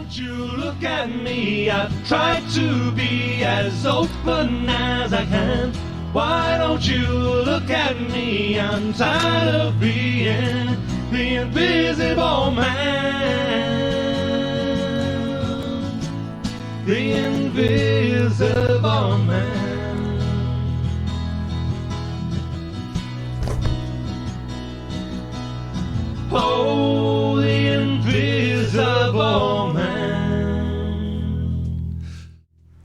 don't you look at me? I've tried to be as open as I can. Why don't you look at me? I'm tired of being the invisible man. The invisible man. Oh, the invisible man.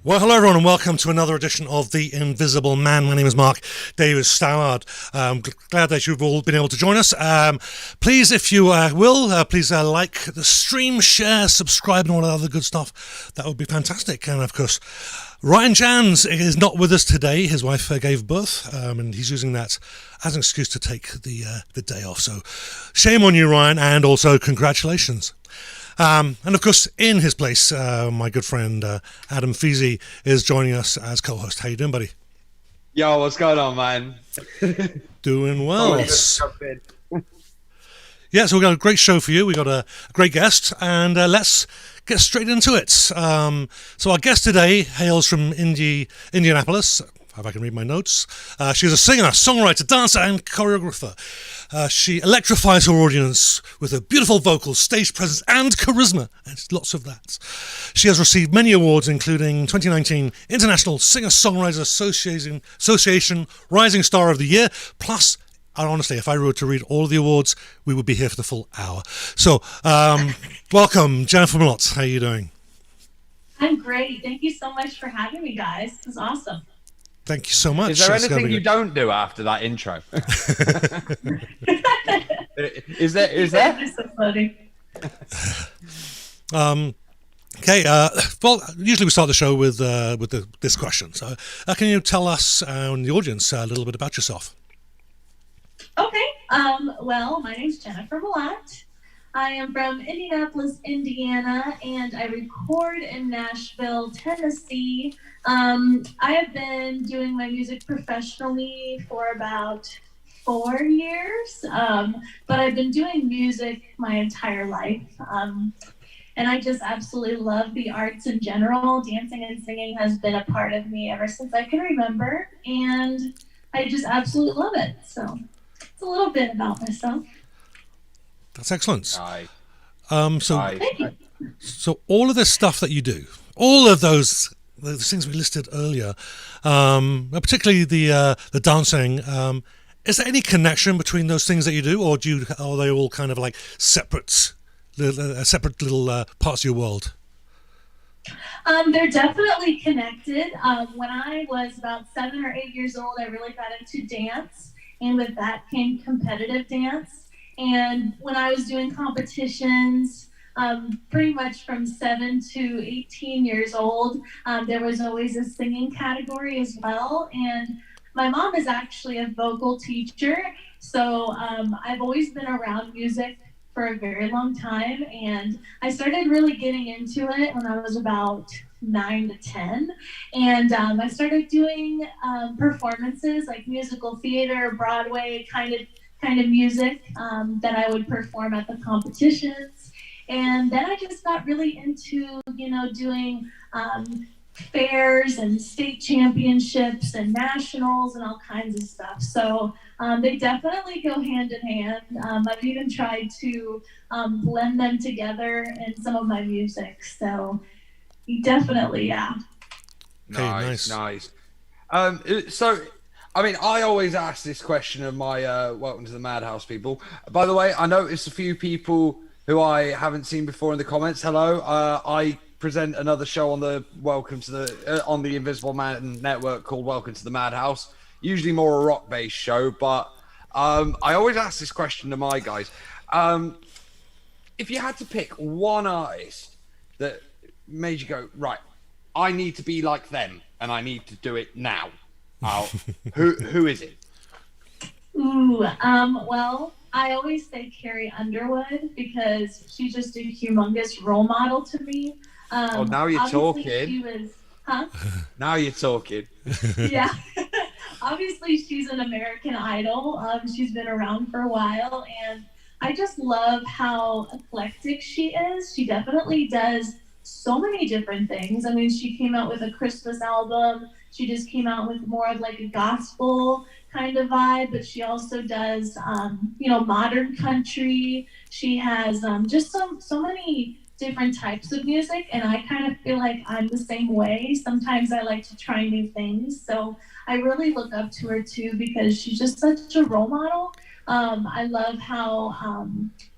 Well, hello everyone and welcome to another edition of The Invisible Man. My name is Mark Davis Stoward. Glad that you've all been able to join us. Please, if you will, please like the stream, share, subscribe and all that other good stuff. That would be fantastic. And of course, Ryan Jans is not with us today. His wife gave birth and he's using that as an excuse to take the day off. So shame on you, Ryan, and also congratulations. And of course, in his place, my good friend Adam Feasy is joining us as co-host. How you doing, buddy? Yo, what's going on, man? Doing well. Yeah, so we've got a great show for you. We've got a great guest, and let's get straight into it. So our guest today hails from Indianapolis. If I can read my notes. She's a singer, songwriter, dancer, and choreographer. She electrifies her audience with her beautiful vocals, stage presence, and charisma. And lots of that. She has received many awards, including 2019 International Singer-Songwriter Association Rising Star of the Year. Plus, honestly, if I were to read all of the awards, we would be here for the full hour. So, welcome, Jennifer Mlott. How are you doing? I'm great. Thank you so much for having me, guys. This is awesome. Thank you so much. Is there anything you don't do after that intro? Is there? That's so funny. Okay. Well, usually we start the show with this question. So, can you tell us and the audience a little bit about yourself? Okay. Well, my name's Jennifer Mlott. I am from Indianapolis, Indiana, and I record in Nashville, Tennessee. I have been doing my music professionally for about 4 years, but I've been doing music my entire life. And I just absolutely love the arts in general. Dancing and singing has been a part of me ever since I can remember, and I just absolutely love it. So it's a little bit about myself. That's excellent. Thank you. So all of this stuff that you do, all of those things we listed earlier, particularly the dancing, is there any connection between those things that you do, or are they all kind of like separate little parts of your world? They're definitely connected. When I was about 7 or 8 years old, I really got into dance, and with that came competitive dance. And when I was doing competitions, pretty much from 7 to 18 years old, there was always a singing category as well. And my mom is actually a vocal teacher, so I've always been around music for a very long time. And I started really getting into it when I was about 9 to 10. And I started doing performances like musical theater, Broadway kind of music that I would perform at the competitions. And then I just got really into, doing fairs and state championships and nationals and all kinds of stuff. So they definitely go hand in hand. I've even tried to blend them together in some of my music. So definitely, yeah. Nice. So, I mean, I always ask this question of my Welcome to the Madhouse people. By the way, I noticed a few people who I haven't seen before in the comments. Hello, I present another show on the on the Invisible Man Network called Welcome to the Madhouse. Usually more a rock-based show, but I always ask this question to my guys. If you had to pick one artist that made you go, right, I need to be like them, and I need to do it now. Who is it? Well, I always say Carrie Underwood because she's just a humongous role model to me. Now you're talking. Now you're talking. Yeah. Obviously, she's an American Idol. She's been around for a while, and I just love how eclectic she is. She definitely does so many different things. I mean, she came out with a Christmas album. She just came out with more of like a gospel kind of vibe, but she also does, modern country. She has just so many different types of music, and I kind of feel like I'm the same way. Sometimes I like to try new things, so I really look up to her too because she's just such a role model. I love how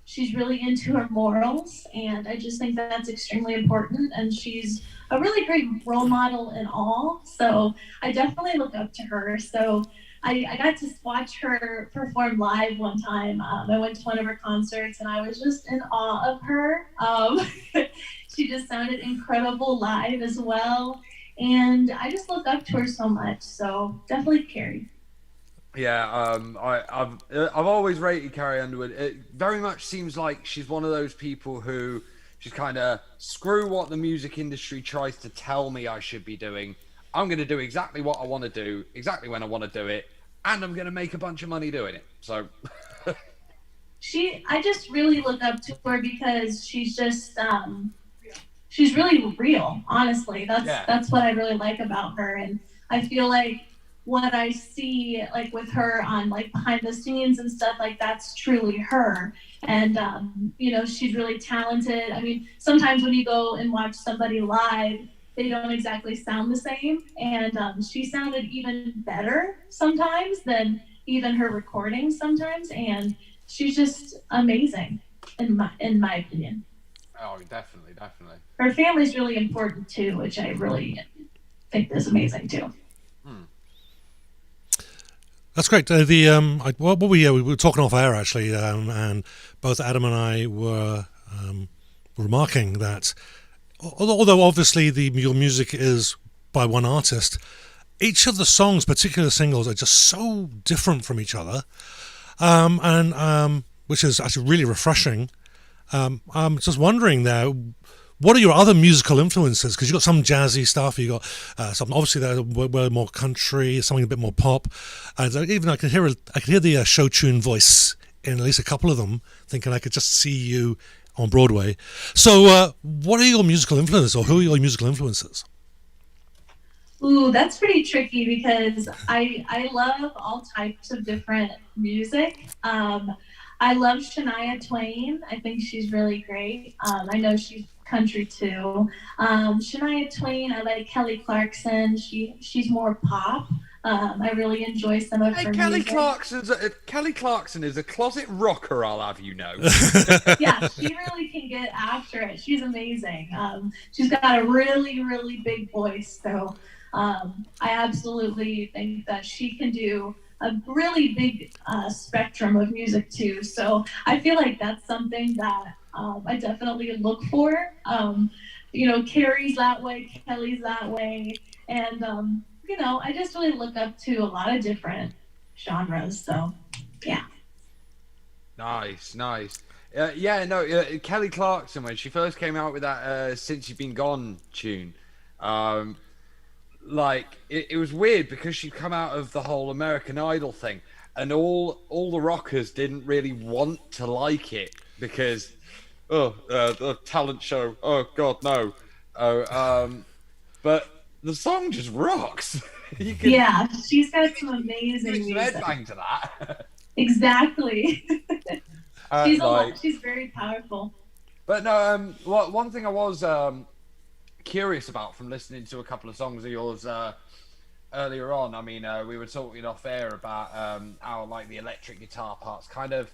she's really into her morals, and I just think that's extremely important, and she's a really great role model in all, so I definitely look up to her. So I got to watch her perform live one time. I went to one of her concerts and I was just in awe of her. She just sounded incredible live as well. And I just look up to her so much. So definitely Carrie. Yeah, I've always rated Carrie Underwood. It very much seems like she's one of those people who she's kind of screw what the music industry tries to tell me I should be doing. I'm going to do exactly what I want to do, exactly when I want to do it, and I'm going to make a bunch of money doing it. So I just really look up to her because she's just she's really real, honestly. That's what I really like about her. And I feel like what I see like with her on like behind the scenes and stuff, like that's truly her. And she's really talented. I mean, sometimes when you go and watch somebody live, they don't exactly sound the same, and she sounded even better sometimes than even her recordings sometimes, and she's just amazing in my opinion. Oh, definitely. Her family's really important too, which I really think is amazing too. That's great. We were talking off air actually, and both Adam and I were remarking that although obviously your music is by one artist, each of the songs, particular singles, are just so different from each other, and which is actually really refreshing. I'm just wondering there, what are your other musical influences? Because you've got some jazzy stuff, you got some obviously that were more country, something a bit more pop, and even I could hear the show tune voice in at least a couple of them, thinking I could just see you on Broadway. So what are your musical influences, or who are your musical influences? Ooh, that's pretty tricky because I love all types of different music. I love Shania Twain. I think she's really great. I know she's country too. Shania Twain, I like Kelly Clarkson. She's more pop. I really enjoy some of her music. Kelly Clarkson is a closet rocker, I'll have you know. Yeah, she really can get after it. She's amazing. She's got a really, really big voice. So I absolutely think that she can do a really big spectrum of music too. So I feel like that's something that I definitely look for. Carrie's that way, Kelly's that way. And I just really look up to a lot of different genres. So, yeah. Nice. Kelly Clarkson, when she first came out with that Since You've Been Gone tune, it was weird because she'd come out of the whole American Idol thing, and all the rockers didn't really want to like it because, the talent show, oh God, no. But the song just rocks. She's got some amazing music. Headbang to that. Exactly. She's very powerful. But no, one thing I was curious about from listening to a couple of songs of yours earlier on. I mean, we were talking off air about how like the electric guitar parts kind of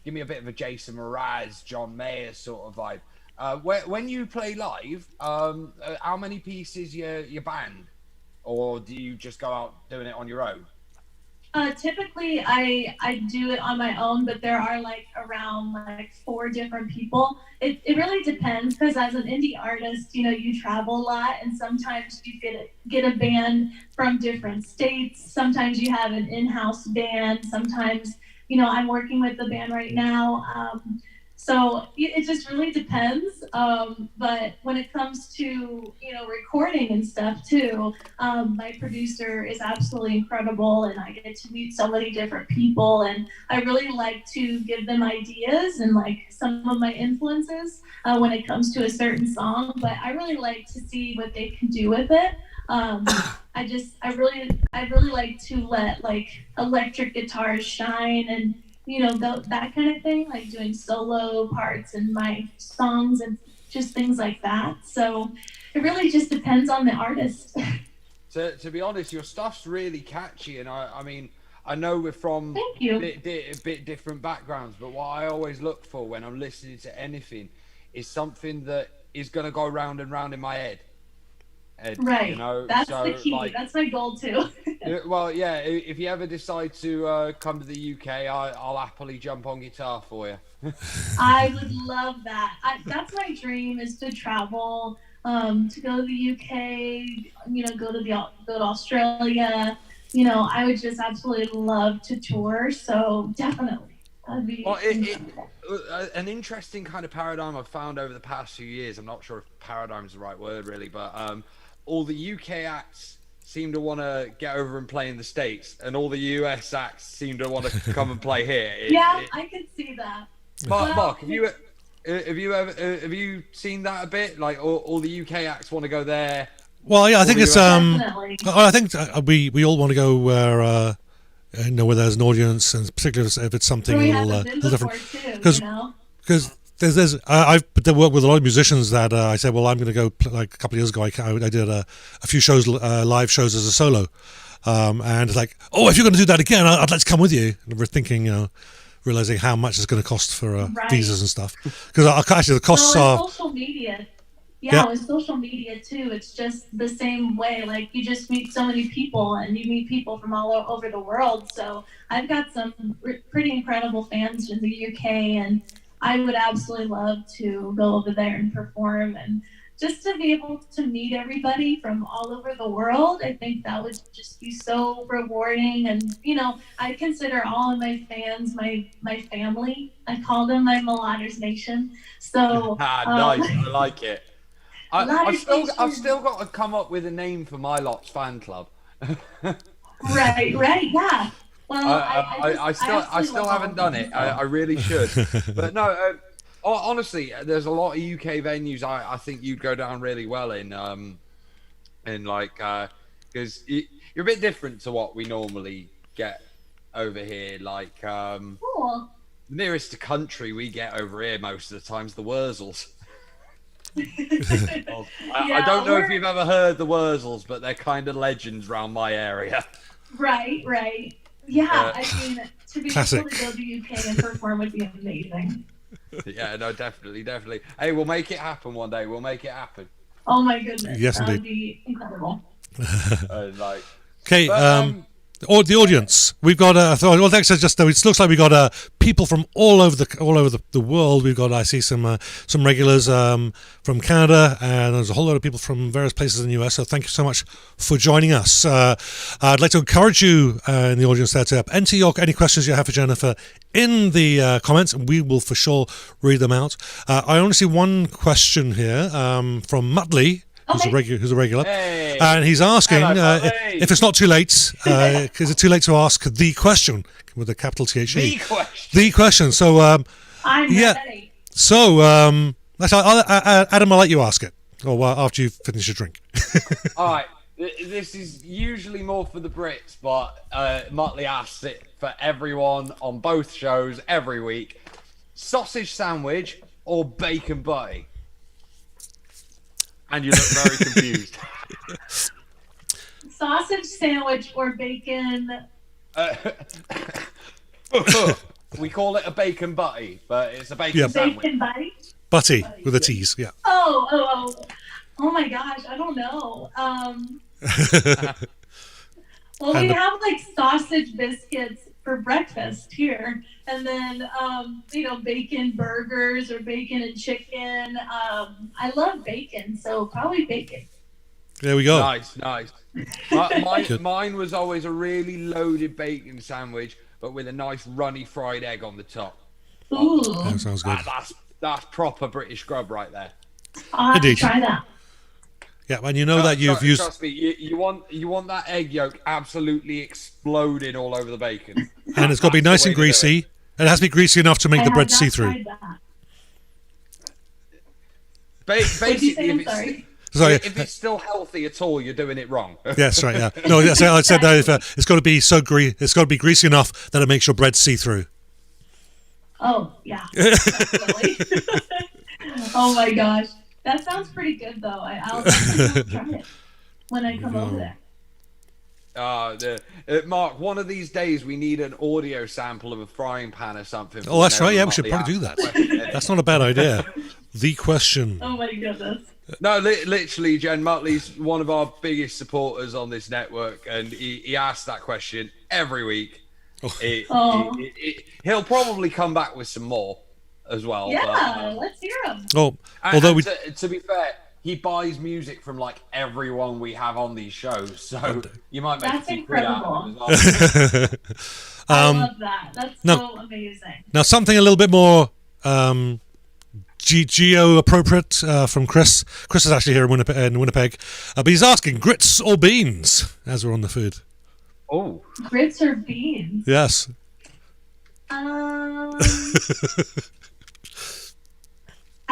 give me a bit of a Jason Mraz, John Mayer sort of vibe. When you play live, how many pieces your band, or do you just go out doing it on your own? Typically, I do it on my own, but there are around 4 different people. It really depends because as an indie artist, you travel a lot, and sometimes you get a band from different states. Sometimes you have an in-house band. Sometimes, I'm working with the band right now. So it just really depends. But when it comes to, recording and stuff too, my producer is absolutely incredible, and I get to meet so many different people, and I really like to give them ideas and like some of my influences when it comes to a certain song, but I really like to see what they can do with it. I really like to let like electric guitars shine, and that kind of thing, like doing solo parts in my songs and just things like that. So it really just depends on the artist. To be honest, your stuff's really catchy, and I mean, I know we're from a bit different backgrounds, but what I always look for when I'm listening to anything is something that is going to go round and round in my head. Right. That's the key. Like, that's my goal too. Well, yeah. If you ever decide to come to the UK, I'll happily jump on guitar for you. I would love that. That's my dream, is to travel, to go to the UK. Go to Australia. I would just absolutely love to tour. So definitely, that'd be. Well, an interesting kind of paradigm I've found over the past few years. I'm not sure if paradigm is the right word, really, but all the UK acts seem to want to get over and play in the States, and all the US acts seem to want to come and play here. I could see that. Mark, have you seen that a bit? Like all the UK acts want to go there. Well, yeah, I think it's I think we all want to go where where there's an audience, and particularly if it's something a little different. Because there's I've worked with a lot of musicians that I said, well, I'm going to go like a couple of years ago. I did a few shows, live shows as a solo, and it's like, oh, if you're going to do that again, I'd like to come with you. And we're thinking, realizing how much it's going to cost for visas and stuff. Because actually the costs are social media. Yeah, with social media too, it's just the same way. Like, you just meet so many people, and you meet people from all over the world. So I've got some pretty incredible fans in the UK, and I would absolutely love to go over there and perform, and just to be able to meet everybody from all over the world. I think that would just be so rewarding. And I consider all of my fans my family. I call them my Mlotters Nation. So nice, I like it. I've still got to come up with a name for my Mlott's fan club. right, yeah. Well, I still haven't done it. I really should. But no, honestly, there's a lot of UK venues I think you'd go down really well in like, because you're a bit different to what we normally get over here. Like, cool. The nearest to country we get over here most of the time is the Wurzels. I don't know if you've ever heard the Wurzels, but they're kind of legends around my area. Right. Yeah, I mean, to be able to go to the UK and perform would be amazing. Yeah, no, definitely. Hey, we'll make it happen one day. We'll make it happen. Oh my goodness, yes, that would be incredible. Okay, or the audience. We've got well, thanks. Just it looks like we got people from all over the world. We've got, I see some regulars from Canada, and there's a whole lot of people from various places in the US. So thank you so much for joining us. I'd like to encourage you in the audience there to enter any questions you have for Jennifer in the comments, and we will for sure read them out. I only see one question here from Muttley, who's a regular, hey, and he's asking if it's not too late, is it too late to ask the question with a capital THE? The question. So, I'm ready. So, Adam, I'll let you ask it, or after you finish your drink. All right. This is usually more for the Brits, but Muttley asks it for everyone on both shows every week: sausage sandwich or bacon butty? And you look very confused. Sausage sandwich or bacon? We call it a bacon butty, but it's a bacon sandwich. Bacon butty? Butty with the T's, yeah. Oh my gosh, I don't know. Well, we have like sausage biscuits for breakfast here, and then bacon burgers or bacon and chicken. I love bacon, so probably bacon. There we go. Nice. Mine was always a really loaded bacon sandwich, but with a nice runny fried egg on the top. Ooh. That sounds good. That's proper British grub right there. I'll have to try that. Yeah, and you know that you've used. Trust me, you want that egg yolk absolutely exploding all over the bacon, and it's got to be nice and greasy. It has to be greasy enough to make the bread see through. Basically, if it's still healthy at all, you're doing it wrong. Yes, right. Yeah. No, I said that it's got to be it's got to be greasy enough that it makes your bread see through. Oh yeah, definitely. Oh my gosh, that sounds pretty good though. I'll definitely try it when I come over there. Mark, one of these days we need an audio sample of a frying pan or something. Oh, that's right. Yeah, we should probably do that. That's not a bad idea. The question. Oh my goodness. No, literally, Jen Muttley's one of our biggest supporters on this network, and he asks that question every week. He'll probably come back with some more as well. Yeah, let's hear him. Oh, although to be fair, he buys music from like everyone we have on these shows, so you might make That's a few quid out of it as well. I love that. That's so amazing. Now, something a little bit more geo appropriate from Chris. Chris is actually here in Winnipeg, but he's asking grits or beans as we're on the food. Oh, grits or beans? Yes. I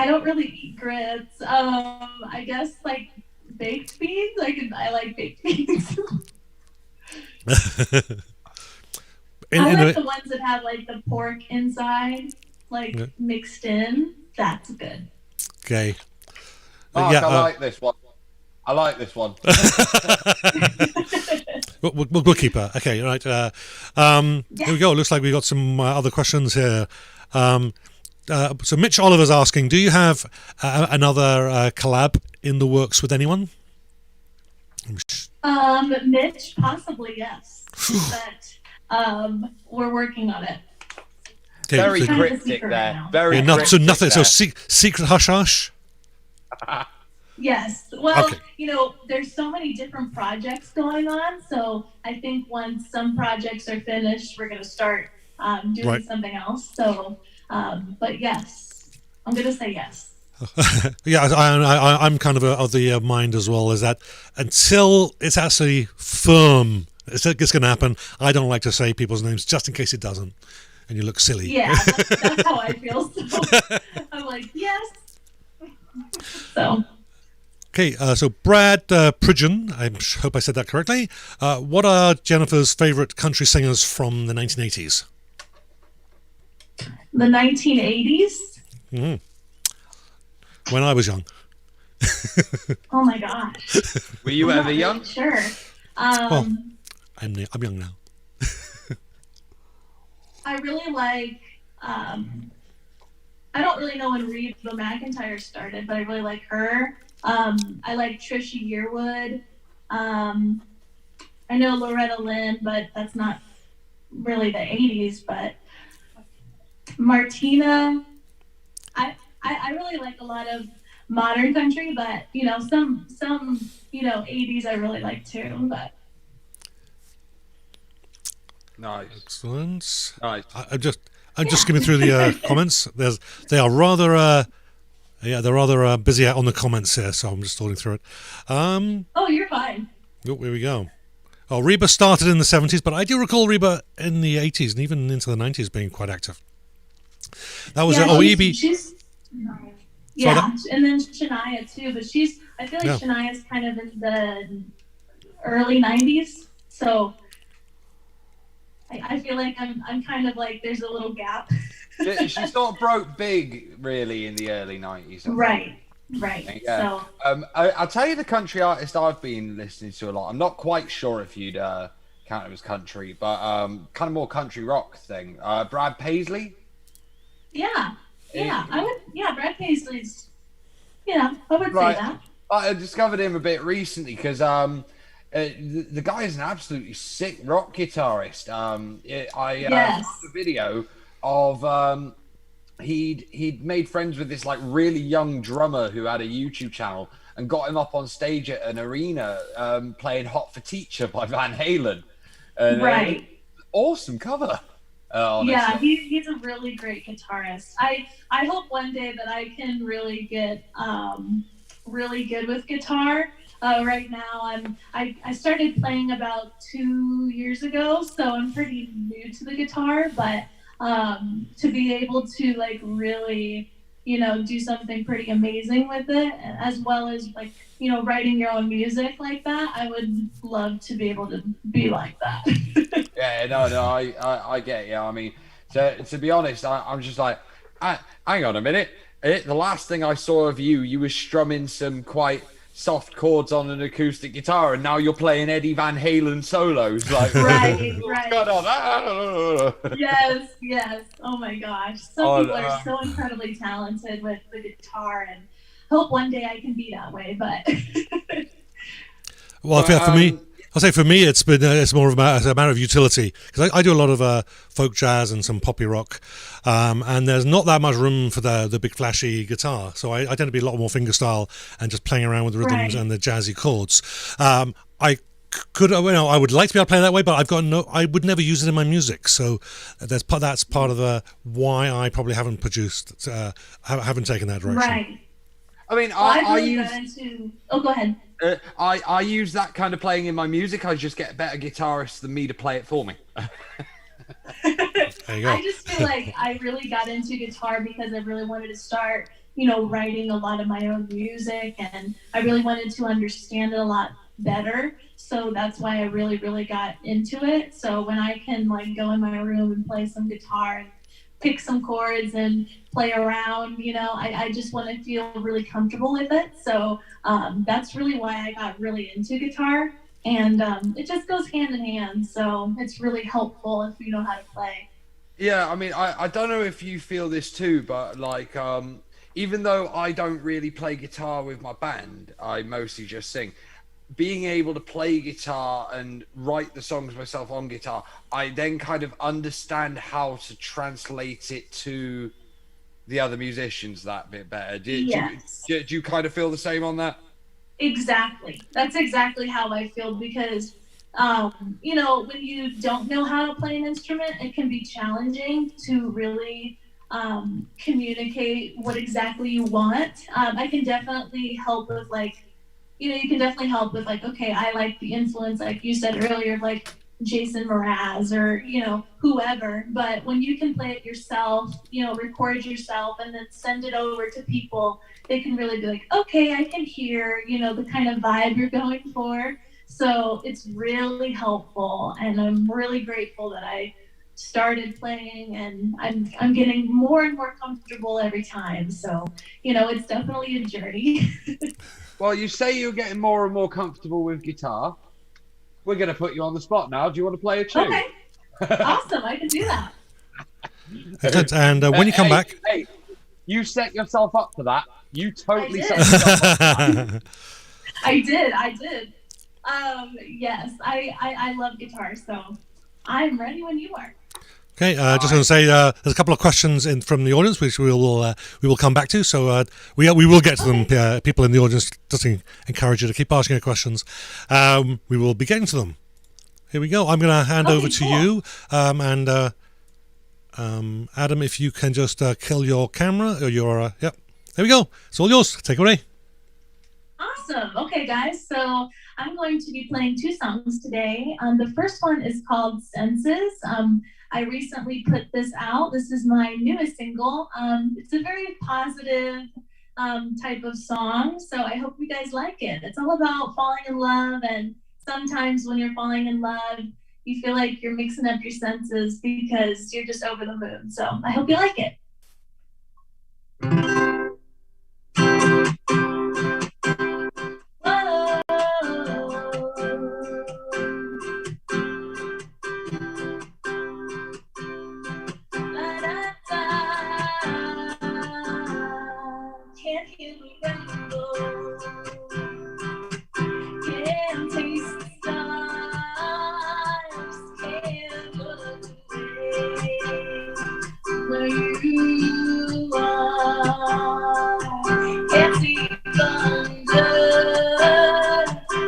don't really eat grits. I guess like baked beans. I like baked beans. I like the ones that have like the pork inside, like mixed in. That's good. Okay. Mark, I like this one. I like this one. We'll keep her. Okay, right. Here we go. It looks like we got some other questions here. So Mitch Oliver's asking, do you have another collab in the works with anyone? Mitch, possibly, yes. But we're working on it. Okay, very cryptic there. Right very not, so nothing. There. So secret hush hush. Yes. Well, there's so many different projects going on. So I think once some projects are finished, we're going to start doing something else. So, but yes, I'm going to say yes. Yeah, I'm kind of the mind as well, is that until it's actually firm, it's going to happen, I don't like to say people's names just in case it doesn't. And you look silly. Yeah, that's how I feel. So I'm like, yes. So. Okay, so Brad Pridgeon, I hope I said that correctly. What are Jennifer's favourite country singers from the 1980s? The 1980s? Mm-hmm. When I was young. Oh my gosh. Were you ever young? Sure. I'm young now. I really like, I don't really know when Reba McEntire started, but I really like her. I like Trisha Yearwood. I know Loretta Lynn, but that's not really the 80s, but Martina. I really like a lot of modern country, but some 80s I really like too, but nice. Excellent. Nice. I'm just skimming through the comments. They are rather they're rather busy out on the comments here, so I'm just sorting through it. Oh, you're fine. Oh, here we go. Oh, Reba started in the 70s, but I do recall Reba in the 80s and even into the 90s being quite active. That was she's yeah, and then Shania too, but I feel like Shania's kind of in the early 90s, so I feel like I'm kind of like there's a little gap. She sort of broke big, really, in the early 90s. Right. Yeah. So, I'll tell you the country artist I've been listening to a lot. I'm not quite sure if you'd count it as country, but kind of more country rock thing. Brad Paisley. Yeah, I would. Yeah, Brad Paisley's. Yeah, I would say that. I discovered him a bit recently because the guy is an absolutely sick rock guitarist. I saw a video of he'd made friends with this like really young drummer who had a YouTube channel and got him up on stage at an arena playing "Hot for Teacher" by Van Halen. And, right. Awesome cover. Yeah, he's a really great guitarist. I hope one day that I can really get really good with guitar. Right now, I started playing about 2 years ago, so I'm pretty new to the guitar. But to be able to like really, do something pretty amazing with it, as well as like, writing your own music like that, I would love to be able to be like that. Yeah, no, I get it. Yeah, I mean, to be honest, I'm just like, hang on a minute. The last thing I saw of you were strumming some quite soft chords on an acoustic guitar, and now you're playing Eddie Van Halen solos. Like, right. What's going on? Yes. Oh my gosh. Some people are so incredibly talented with the guitar, and hope one day I can be that way. But well, for me, I'll say for me, it's more of a matter of utility, because I do a lot of folk jazz and some poppy rock, and there's not that much room for the big flashy guitar, so I tend to be a lot more fingerstyle and just playing around with the rhythms and the jazzy chords. I would like to be able to play that way, but I would never use it in my music, so that's part of why I probably haven't haven't taken that direction. Right. I mean, go ahead. I use that kind of playing in my music. I just get better guitarists than me to play it for me. There you go. I just feel like I really got into guitar because I really wanted to start, writing a lot of my own music, and I really wanted to understand it a lot better. So that's why I really, really got into it. So when I can like go in my room and play some guitar and pick some chords and play around, I just want to feel really comfortable with it. So that's really why I got really into guitar, and it just goes hand in hand. So it's really helpful if you know how to play. Yeah, I mean, I don't know if you feel this too, but like, even though I don't really play guitar with my band, I mostly just sing. Being able to play guitar and write the songs myself on guitar, I then kind of understand how to translate it to the other musicians that bit better. Do you kind of feel the same on that? Exactly. That's exactly how I feel, because, when you don't know how to play an instrument, it can be challenging to really communicate what exactly you want. I can definitely help with like, you can definitely help with like, okay, I like the influence, like you said earlier, like Jason Mraz or, whoever. But when you can play it yourself, record yourself and then send it over to people, they can really be like, okay, I can hear, the kind of vibe you're going for. So it's really helpful. And I'm really grateful that I started playing, and I'm getting more and more comfortable every time. So, it's definitely a journey. Well, you say you're getting more and more comfortable with guitar. We're going to put you on the spot now. Do you want to play a tune? Okay. Awesome. I can do that. And when you come back... Hey, you set yourself up for that. You totally set yourself up for that. I did. Yes, I love guitar, so I'm ready when you are. Okay, just going to say there's a couple of questions from the audience which we will come back to. So we will get to them. People in the audience, just encourage you to keep asking your questions. We will be getting to them. Here we go. I'm going to hand over to you, and Adam, if you can just kill your camera or your yep. There we go. It's all yours. Take it away. Awesome. Okay, guys. So I'm going to be playing 2 songs today. The first one is called Senses. I recently put this out. This is my newest single. It's a very positive type of song, so I hope you guys like it. It's all about falling in love, and sometimes when you're falling in love, you feel like you're mixing up your senses because you're just over the moon. So I hope you like it.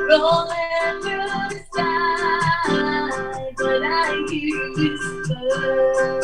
Rolling through the sky, but I hear you whisper.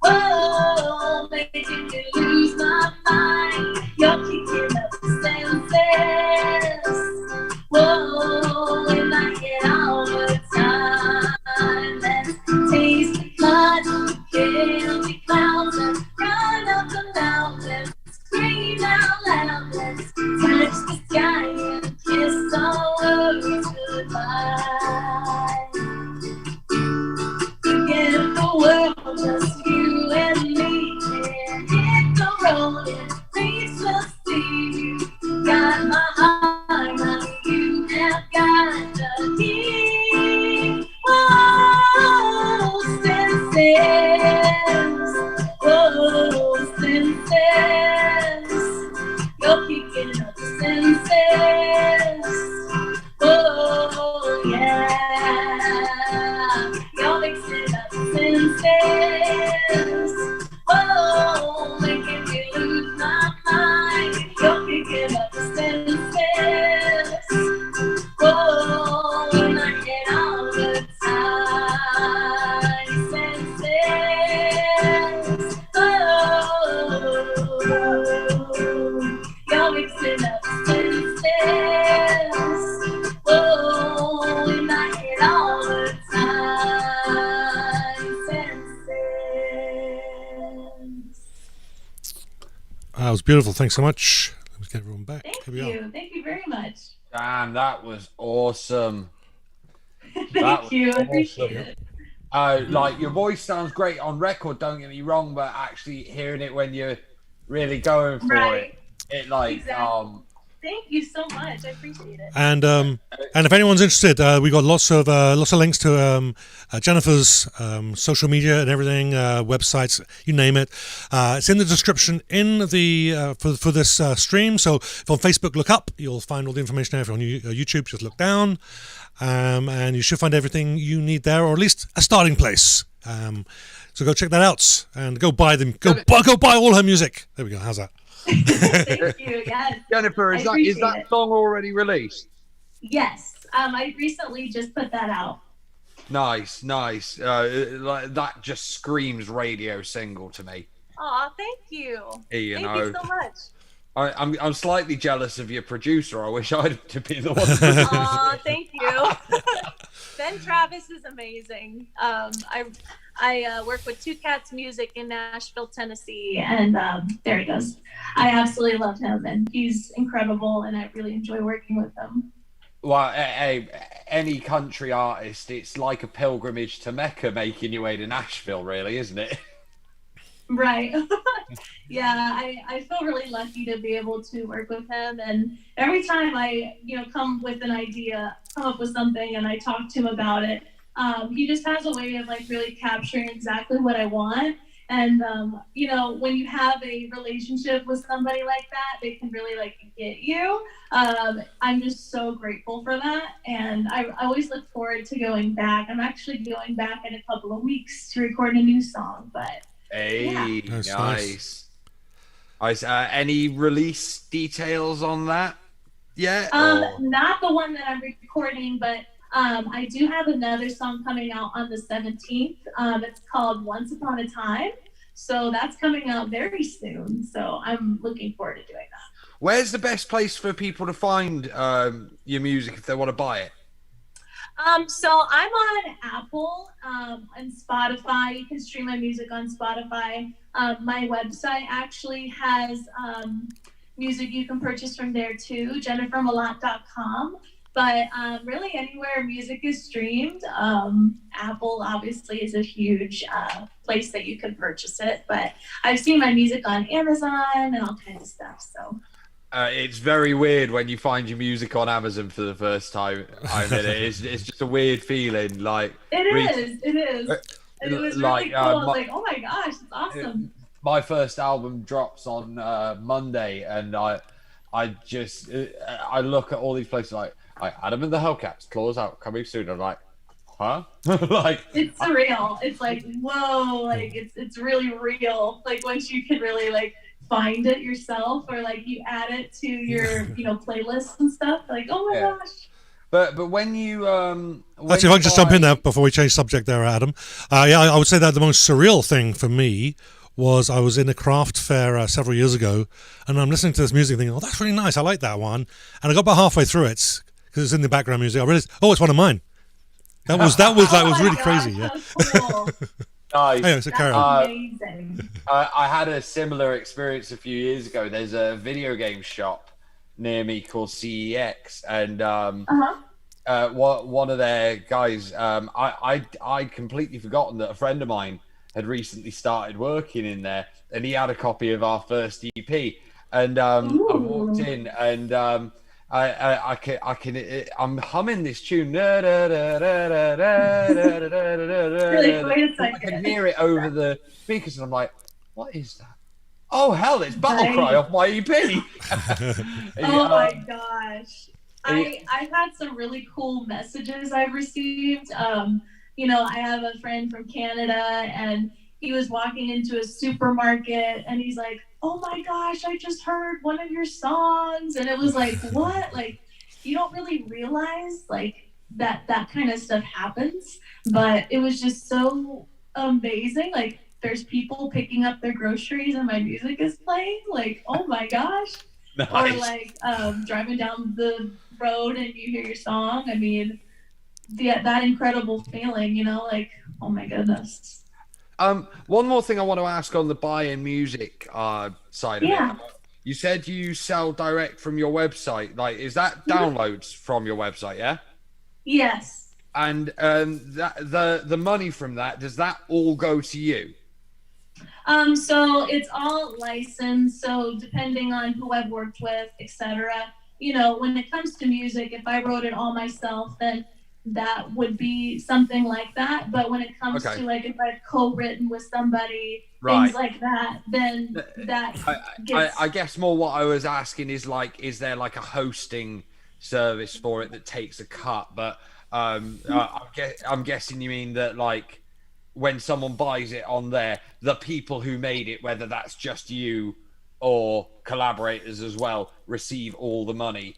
Whoa, making me lose my mind. You're kicking up the senses. Whoa, in my head all the time. Let's taste the blood, kill the clouds, and run up the mountains. Scream out loud, let's touch the sky and kiss our worries goodbye. Forget the world, just you and me. And hit the road and reach the sea. Got my heart, now you have got the key. Whoa, senses. Whoa, senses. You're kicking up the senses. Oh, yeah. You're mixing up the senses. Oh, making me lose my mind. You're kicking up the senses. Oh, in my head all the time. Senses. Oh, you're mixing up the senses. Oh, in my head all the time. Senses. That was beautiful. Thanks so much. Let's get everyone back. Thank Here we are. you. Thank you very much. Damn, that was awesome. Thank you. I appreciate it. Like your voice sounds great on record, don't get me wrong, but actually hearing it when you're really going for it like Exactly. Thank you so much. I appreciate it. And if anyone's interested, we got lots of links to Jennifer's social media and everything, websites, you name it. It's in the description in the for this stream. So if on Facebook, look up, you'll find all the information there. If you're on YouTube, just look down, and you should find everything you need there, or at least a starting place. So go check that out and go buy them. Go buy all her music. There we go. How's that? Thank you. Yes. Jennifer, is that song already released? Yes. I recently just put that out. Nice. Like that just screams radio single to me. Aw, thank you. Thank you so much. I'm slightly jealous of your producer. I wish I'd to be the one. Aw, thank you. Ben Travis is amazing. I work with Two Cats Music in Nashville, Tennessee, and there he goes. I absolutely love him, and he's incredible, and I really enjoy working with him. Well, any country artist, it's like a pilgrimage to Mecca making your way to Nashville, really, isn't it? Right. Yeah, I feel really lucky to be able to work with him, and every time I come up with something and I talk to him about it, he just has a way of like really capturing exactly what I want. And when you have a relationship with somebody like that, they can really like get you. I'm just so grateful for that, and I always look forward to going back. I'm actually going back in a couple of weeks to record a new song, but hey, yeah. Nice. Any release details on that yet? Not the one that I'm recording, but I do have another song coming out on the 17th. It's called Once Upon a Time. So that's coming out very soon. So I'm looking forward to doing that. Where's the best place for people to find your music if they want to buy it? So I'm on Apple and Spotify. You can stream my music on Spotify. My website actually has music you can purchase from there too, jennifermlott.com. But really anywhere music is streamed, Apple obviously is a huge place that you can purchase it. But I've seen my music on Amazon and all kinds of stuff. So it's very weird when you find your music on Amazon for the first time. I mean, it's just a weird feeling. Like it is. And it was really cool. I was like, oh my gosh, it's awesome. My first album drops on Monday, and I look at all these places like Adam and the Hellcats, Claws Out, coming soon. I'm like, huh? Like it's surreal. It's like, whoa, like it's really real. Like once you can really like find it yourself, or like you add it to your playlists and stuff. Like, oh my gosh. But when you actually, if I can just jump in there before we change subject there, Adam. Yeah, I would say that the most surreal thing for me was I was in a craft fair several years ago, and I'm listening to this music thinking, oh, that's really nice, I like that one. And I got about halfway through it, because it's in the background music, I realized, oh, it's one of mine. That was really crazy. Yeah. Cool. Nice. Anyway, so carry on. Amazing. I had a similar experience a few years ago. There's a video game shop near me called CEX, and one of their guys, I'd completely forgotten that a friend of mine had recently started working in there, and he had a copy of our first EP. And I walked in, and I'm humming this tune. I can hear it over the speakers, and I'm like, "What is that?" Oh hell, it's Battle Cry off my EP. Oh my gosh. I've had some really cool messages I've received. I have a friend from Canada, and he was walking into a supermarket, and he's like, oh my gosh, I just heard one of your songs. And it was like, what? Like, you don't really realize like that kind of stuff happens, but it was just so amazing. Like, there's people picking up their groceries and my music is playing. Like, oh my gosh. Nice. Or like driving down the road and you hear your song. I mean, that incredible feeling, like, oh my goodness. One more thing I want to ask on the buy-in music side of it. You said you sell direct from your website. Like, is that downloads from your website? Yeah. Yes. And the money from that, does that all go to you? So it's all licensed. So depending on who I've worked with, etc. When it comes to music, if I wrote it all myself, then that would be something like that. But when it comes to like if I've co-written with somebody, things like that, then that gets... I guess more what I was asking is like, is there like a hosting service for it that takes a cut? But I'm guessing you mean that like when someone buys it on there, the people who made it, whether that's just you or collaborators as well, receive all the money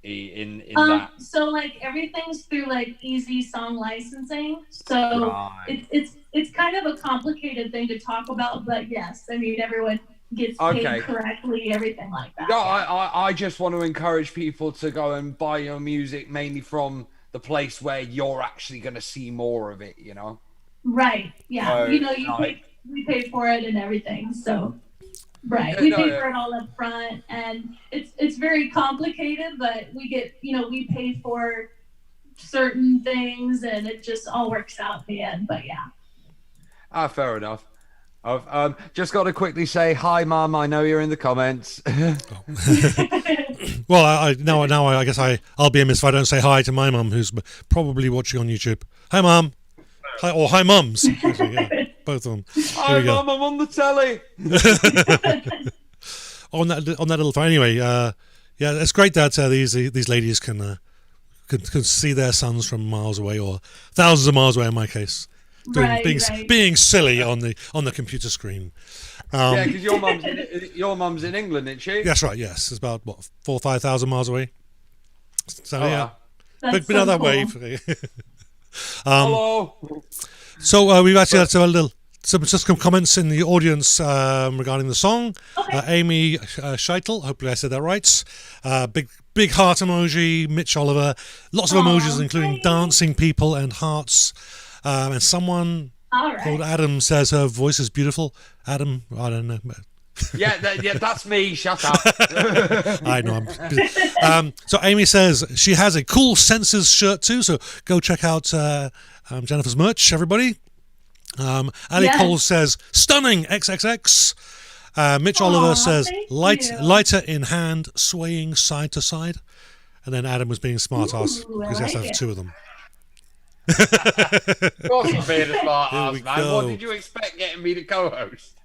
in that. So like everything's through like easy song licensing. So it's kind of a complicated thing to talk about, but yes, I mean everyone gets paid correctly, everything like that. No, I just want to encourage people to go and buy your music mainly from the place where you're actually going to see more of it, Right. Yeah. We pay for it and everything. So we pay for it all up front, and it's very complicated, but we get, we pay for certain things and it just all works out in the end. But yeah. Fair enough. I've just got to quickly say hi, Mum. I know you're in the comments. Well, I guess I'll be amiss if I don't say hi to my mum, who's probably watching on YouTube. Hi, Mum. Hi, or hi, mums. Actually, yeah, both of them. Hi, Mum. I'm on the telly. on that little phone. Anyway, yeah, it's great that these ladies can see their sons from miles away, or thousands of miles away in my case, being silly on the computer screen. Yeah, because your mum's in England, isn't she? That's right. Yes, it's about 4,000 or 5,000 miles away. So yeah, that's been out that cool. way. Hello. So we've actually had some comments in the audience regarding the song. Amy Scheitel, hopefully I said that right. Big heart emoji. Mitch Oliver, lots of emojis, including dancing people and hearts. And someone called Adam says her voice is beautiful. Adam, I don't know. Yeah, that's me. Shut up. I know. So Amy says she has a cool Senses shirt too. So go check out Jennifer's merch, everybody. Ali Cole says stunning XXX. Mitch Oliver says lighter in hand, swaying side to side. And then Adam was being smart ass because he has to have two of them. Of course I'm being a smart ass, man. What did you expect getting me to co-host?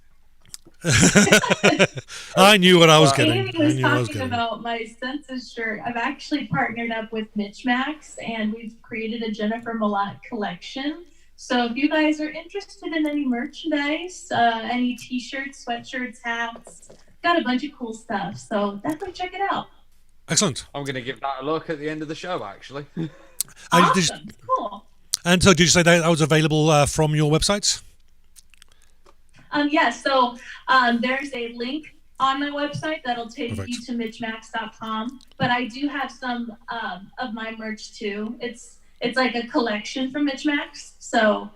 I knew what I was getting. Amy was talking about my Senses shirt. I've actually partnered up with Mitch Max, and we've created a Jennifer Mlott collection. So if you guys are interested in any merchandise, any t-shirts, sweatshirts, hats, got a bunch of cool stuff. So definitely check it out. Excellent. I'm going to give that a look at the end of the show, actually. Awesome. Cool. And so, did you say that was available from your website? Yes. So there's a link on my website that'll take you to mitchmax.com. But I do have some of my merch too. It's like a collection from Mitch Max. So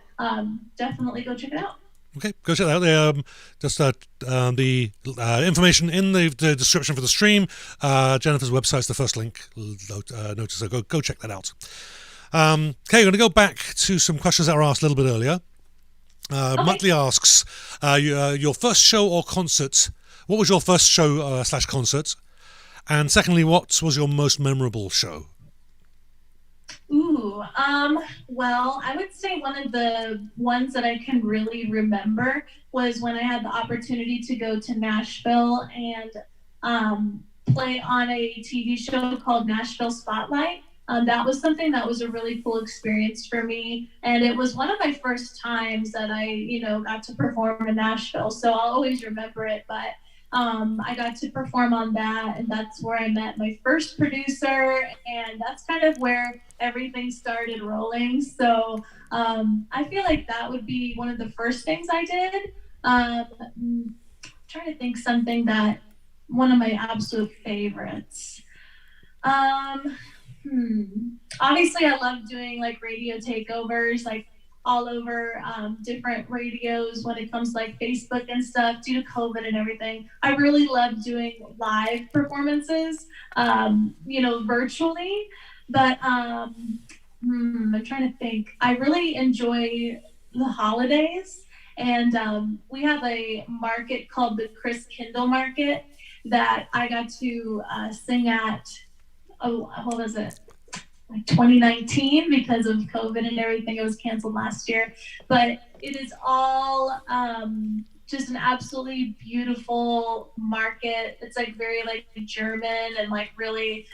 definitely go check it out. Okay, go check that out. The information in the description for the stream. Jennifer's website's the first link. Notice, so go check that out. Okay, we're going to go back to some questions that were asked a little bit earlier. Muttley asks, your first show or concert. What was your first show / concert? And secondly, what was your most memorable show? Ooh, well, I would say one of the ones that I can really remember was when I had the opportunity to go to Nashville and play on a TV show called Nashville Spotlight. That was something that was a really cool experience for me. And it was one of my first times that I, got to perform in Nashville. So I'll always remember it. But I got to perform on that, and that's where I met my first producer, and that's kind of where everything started rolling. So I feel like that would be one of the first things I did. I'm trying to think something that one of my absolute favorites. Obviously I love doing like radio takeovers, like all over different radios when it comes to like Facebook and stuff due to COVID and everything. I really love doing live performances, virtually. But I'm trying to think. I really enjoy the holidays. And we have a market called the Chris Kindle Market that I got to sing at, what was it? Like 2019 because of COVID and everything. It was canceled last year. But it is all just an absolutely beautiful market. It's like very like German and like really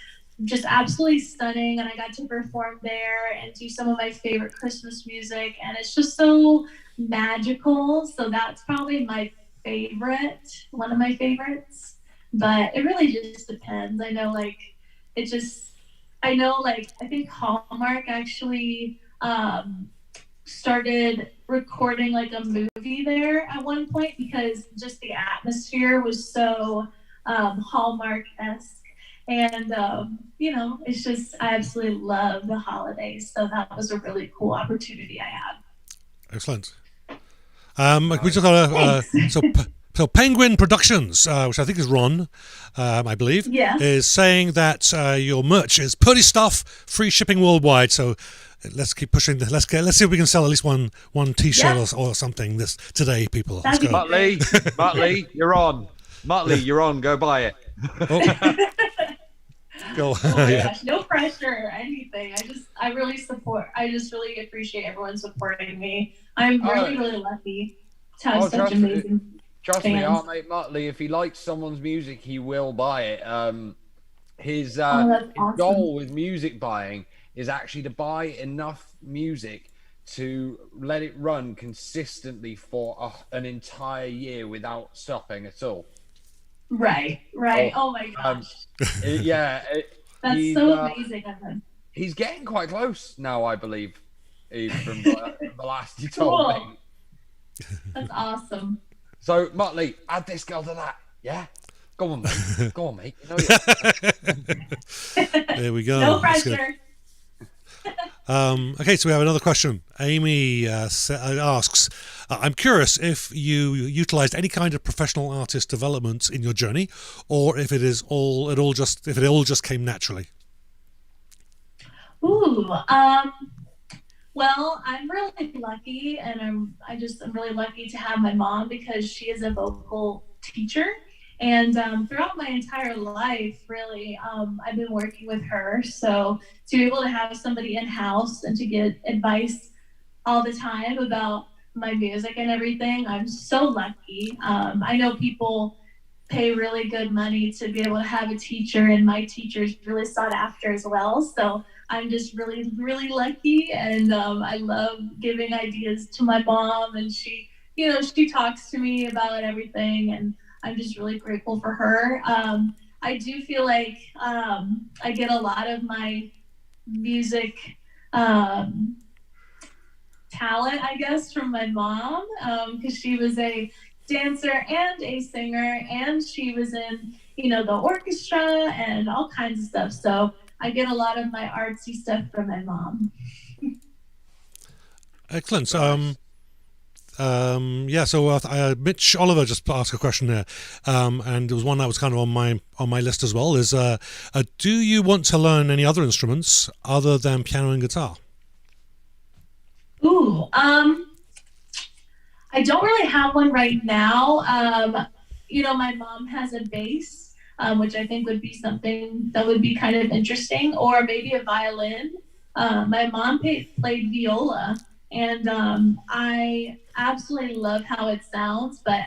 just absolutely stunning. And I got to perform there and do some of my favorite Christmas music. And it's just so magical. So that's probably my favorite, one of my favorites. But it really just depends. I think Hallmark actually started recording like a movie there at one point because just the atmosphere was so Hallmark-esque. And, it's just, I absolutely love the holidays. So that was a really cool opportunity I had. Excellent. We just got So Penguin Productions, which I think is Ron, I believe, is saying that your merch is purdy stuff, free shipping worldwide. So let's keep pushing. Let's see if we can sell at least one T-shirt or something today, people. Muttley, you're on. Muttley, you're on. Go buy it. Go. Gosh, no pressure or anything. I just really appreciate everyone supporting me. I'm really lucky to have such amazing. Trust me, our mate Muttley, if he likes someone's music, he will buy it. His goal with music buying is actually to buy enough music to let it run consistently for an entire year without stopping at all. Right. Oh my gosh. That's so amazing of him. He's getting quite close now, I believe, from the last he told me. That's awesome. So, Muttley, add this girl to that, yeah? Go on, mate. There we go. No pressure. Okay, so we have another question. Amy asks, I'm curious if you utilized any kind of professional artist development in your journey, or if it all just came naturally. Ooh, well, I'm really lucky, and I'm really lucky to have my mom because she is a vocal teacher. And throughout my entire life, really, I've been working with her. So to be able to have somebody in-house and to get advice all the time about my music and everything, I'm so lucky. I know people pay really good money to be able to have a teacher, and my teacher's really sought after as well. So I'm just really, really lucky, and I love giving ideas to my mom, and she talks to me about everything, and I'm just really grateful for her. I do feel like I get a lot of my music talent, I guess, from my mom, because she was a dancer and a singer, and she was in, the orchestra and all kinds of stuff. So I get a lot of my artsy stuff from my mom. Excellent. Mitch Oliver just asked a question there, and it was one that was kind of on my list as well. Is do you want to learn any other instruments other than piano and guitar? Ooh, I don't really have one right now. My mom has a bass, which I think would be something that would be kind of interesting, or maybe a violin. My mom played viola, and I absolutely love how it sounds, but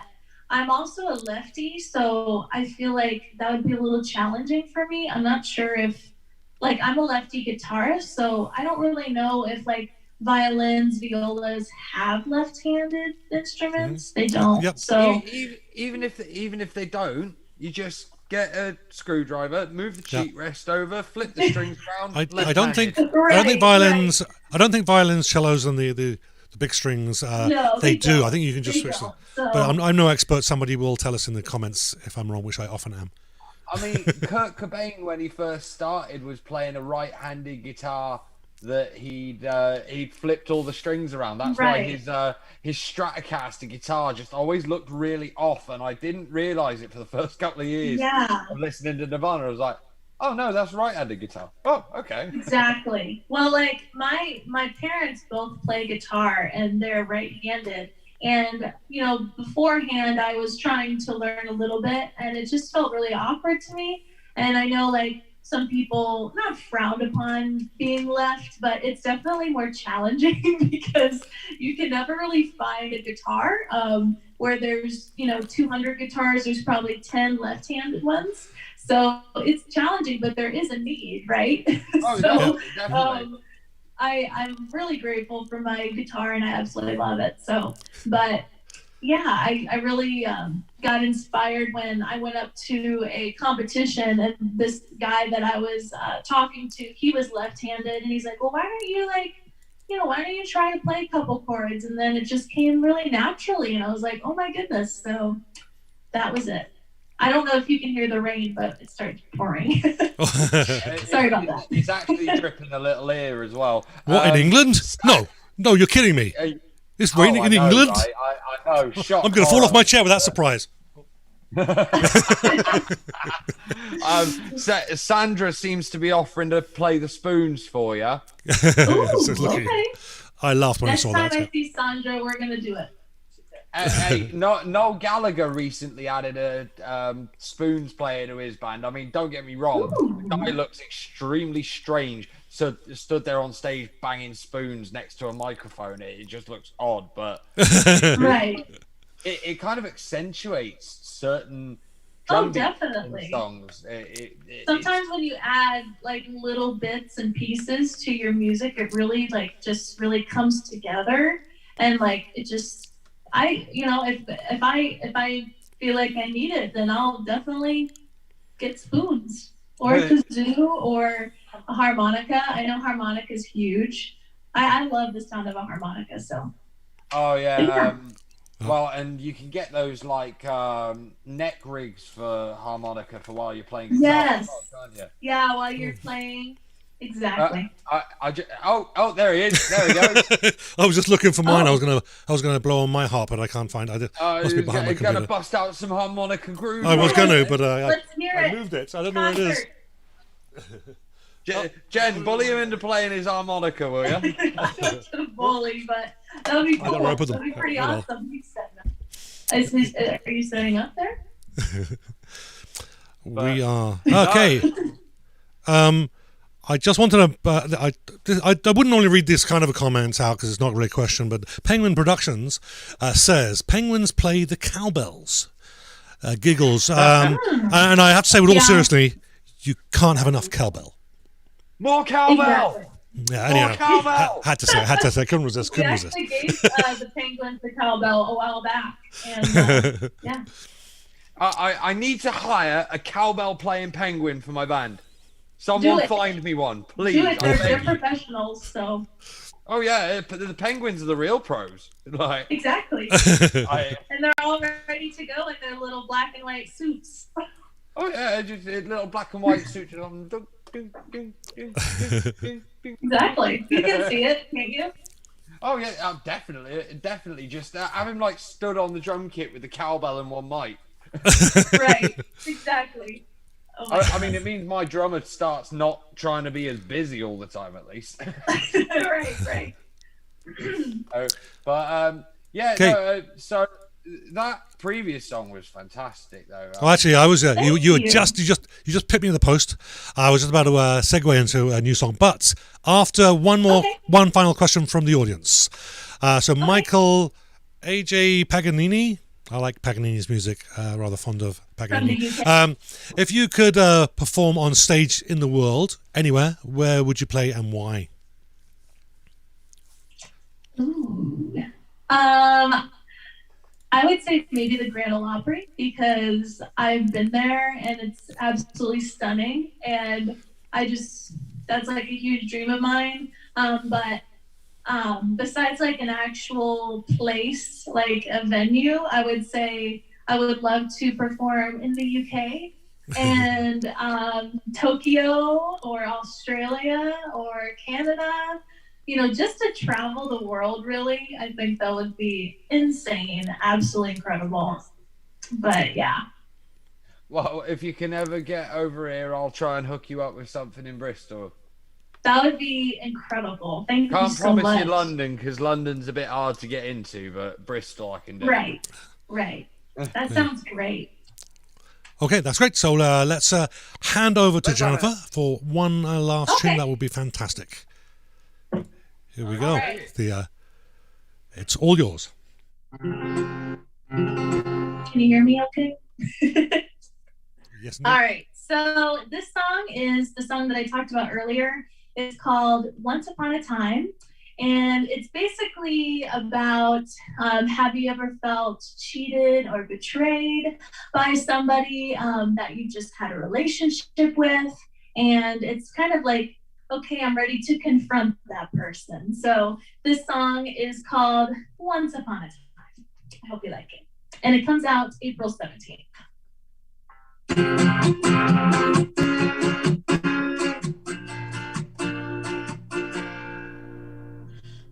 I'm also a lefty, so I feel like that would be a little challenging for me. I'm not sure if, I'm a lefty guitarist, so I don't really know if, violins, violas have left-handed instruments. They don't. Yep. So even if they don't, you just get a screwdriver, move the cheek rest over, flip the strings around. I don't think violins. Right. I don't think violins, cellos, and the big strings. They do. Don't. I think you can just switch them. So, but I'm no expert. Somebody will tell us in the comments if I'm wrong, which I often am. I mean, Kurt Cobain, when he first started, was playing a right-handed guitar that he'd flipped all the strings around. That's why his Stratocaster guitar just always looked really off, and I didn't realize it for the first couple of years of listening to Nirvana. I was like, oh no, that's right-handed guitar. Oh, okay. Exactly. Well, my parents both play guitar, and they're right-handed. And, beforehand, I was trying to learn a little bit, and it just felt really awkward to me. And I know, some people not frowned upon being left, but it's definitely more challenging because you can never really find a guitar where there's 200 guitars, there's probably 10 left-handed ones, so it's challenging, but there is a need, right? Definitely. I'm really grateful for my guitar, and I absolutely love it. So, but yeah, I really got inspired when I went up to a competition, and this guy that I was talking to, he was left-handed, and he's like, well, why don't you try to play a couple chords? And then it just came really naturally, and I was like, oh my goodness. So that was it. I don't know if you can hear the rain, but it started pouring. Sorry about that. It's actually dripping a little here as well. What, in England? No, you're kidding me. It's raining in England? I know. Shock. I'm going to fall off my chair with that surprise. Sandra seems to be offering to play the spoons for you. Ooh, okay. I laughed when Next I saw that. Next time I see Sandra, we're going to do it. Hey, Noel Gallagher recently added a spoons player to his band. I mean, don't get me wrong. Ooh. The guy looks extremely strange. So stood there on stage banging spoons next to a microphone. It just looks odd, but right. It kind of accentuates certain definitely songs. Sometimes when you add little bits and pieces to your music, it really just really comes together, and it just if I feel like I need it, then I'll definitely get spoons or a kazoo or a harmonica. I know harmonica is huge. I love the sound of a harmonica. So. Oh yeah. Well, and you can get those neck rigs for harmonica for while you're playing guitar. Yes. Can't you? Yeah, while you're playing. Exactly. There he is. There he goes. I was just looking for mine. I was gonna blow on my harp, but I can't find it. Must be behind my computer. Gonna bust out some harmonica grooves. I was gonna, but I moved it. I don't know where it is. Jen, bully him into playing his harmonica, will you? I'm not gonna bully, but that'll be cool. That'll be pretty awesome. Are you setting up there? We are okay. I just wanted to. I wouldn't normally read this kind of a comment out because it's not really a question, but Penguin Productions says penguins play the cowbells. Giggles. And I have to say, with all seriously, you can't have enough cowbell. More cowbell. Exactly. Yeah, anyhow, had to say, couldn't resist. We actually gave the penguins the cowbell a while back, and yeah. I need to hire a cowbell playing penguin for my band. Someone find me one, please. Do it. They're professionals, so. Oh yeah, the penguins are the real pros. Like exactly. And they're all ready to go in their little black and white suits. Oh yeah, just little black and white suits. Exactly. You can see it, can't you? Oh yeah, definitely. Just have him like stood on the drum kit with the cowbell and one mic. Right. Exactly. Oh I mean, it means my drummer starts not trying to be as busy all the time, at least. Right. Yeah. Okay. No, so that previous song was fantastic, though. Well, actually, I was you just picked me in the post. I was just about to segue into a new song, but after one final question from the audience. So Michael AJ Paganini. I like Paganini's music. Rather fond of Paganini. If you could perform on stage in the world, anywhere, where would you play and why? Ooh. I would say maybe the Grand Ole Opry, because I've been there and it's absolutely stunning, and that's like a huge dream of mine. But besides like an actual place, like a venue, I would say I would love to perform in the UK and Tokyo or Australia or Canada. You know, just to travel the world, really, I think that would be insane, absolutely incredible. But yeah. Well, if you can ever get over here, I'll try and hook you up with something in Bristol. That would be incredible. Thank you so much. Can't promise you London, because London's a bit hard to get into, but Bristol I can do. Right. That sounds great. Okay, that's great. So let's hand over to Jennifer for one last tune. That would be fantastic. Here we go. Right. It's all yours. Can you hear me okay? Yes. All right. So this song is the song that I talked about earlier. It's called Once Upon a Time. And it's basically about, have you ever felt cheated or betrayed by somebody that you just had a relationship with? And it's kind of like, okay, I'm ready to confront that person. So this song is called Once Upon a Time. I hope you like it. And it comes out April 17th.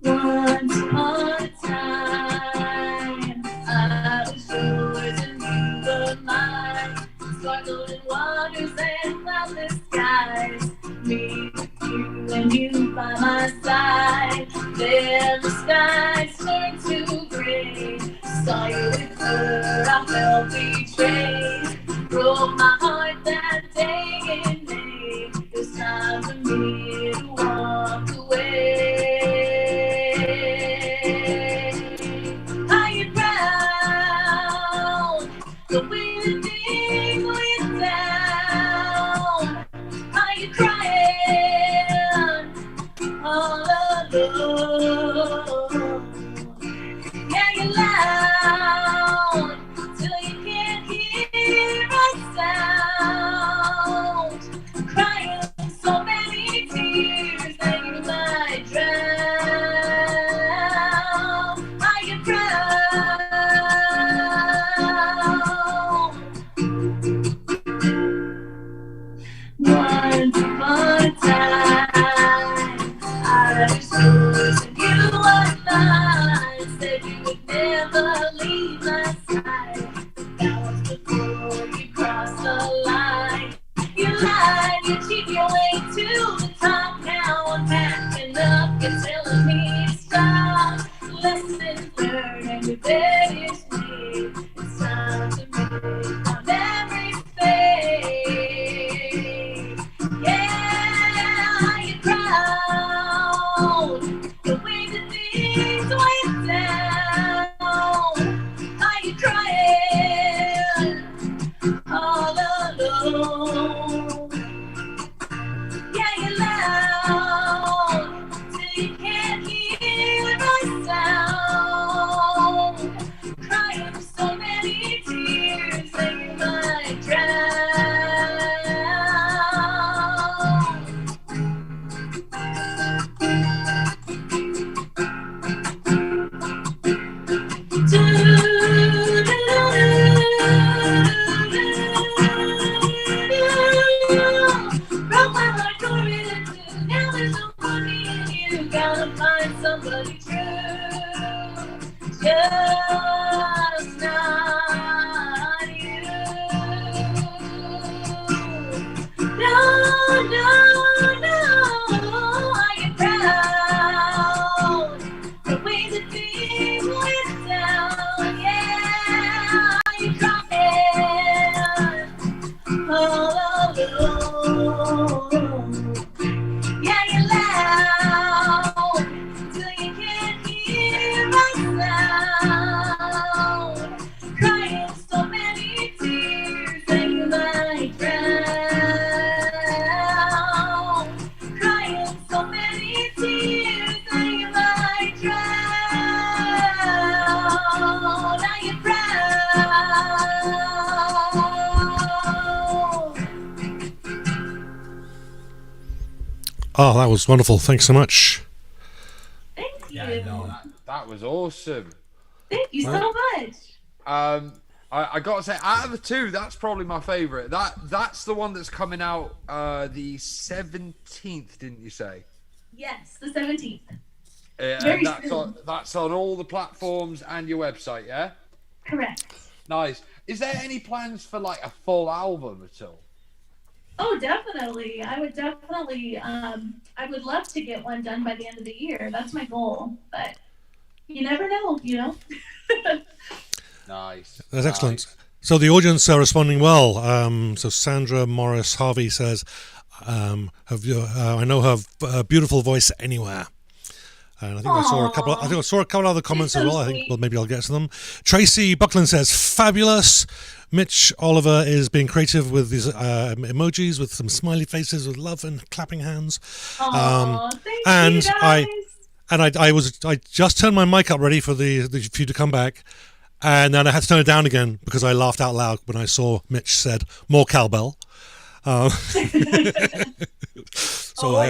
Once upon a time, I was yours and you were mine. Sparkling waters and cloudless skies. Me with you and you by my side. Then the skies turned to gray. Saw you with her, I felt betrayed. Broke my heart that day in May. It was time for me to walk away. I get proud the way the things went down. I get crying all alone. Yeah, you're loud till you can't hear a sound. Crying so many tears that you might drown. I get proud. Once upon a time, I was yours and you were mine. Said you would never leave my side. That was before you crossed the line. You lied, you cheated your way to the top. Now I'm packing up, you're telling me to stop. Lessons learned and your bed is made. It's time to make our memories fade. Yeah, you're proud the way the things went down. Are you crying all alone? Yeah, you're loud till you can't hear a sound. Crying so many tears that you now you're proud. Oh, that was wonderful. Thanks so much. Thank you. Yeah, no, that was awesome. Thank you so much. I got to say, out of the two, that's probably my favorite. That's the one that's coming out the 17th, didn't you say? Yes, the 17th. And that's on all the platforms and your website, yeah? Correct. Nice. Is there any plans for like a full album at all? Oh, definitely. I would definitely, I would love to get one done by the end of the year. That's my goal. But you never know, you know? Nice. That's excellent. So the audience are responding well. So Sandra Morris Harvey says, I know her beautiful voice anywhere. And I think I saw a couple. I think I saw a couple other comments as well. I think, well, maybe I'll get to them. Tracy Buckland says, "Fabulous." Mitch Oliver is being creative with these emojis with some smiley faces with love and clapping hands. Thank and you guys. I just turned my mic up ready for for you to come back, and then I had to turn it down again because I laughed out loud when I saw Mitch said more cowbell. So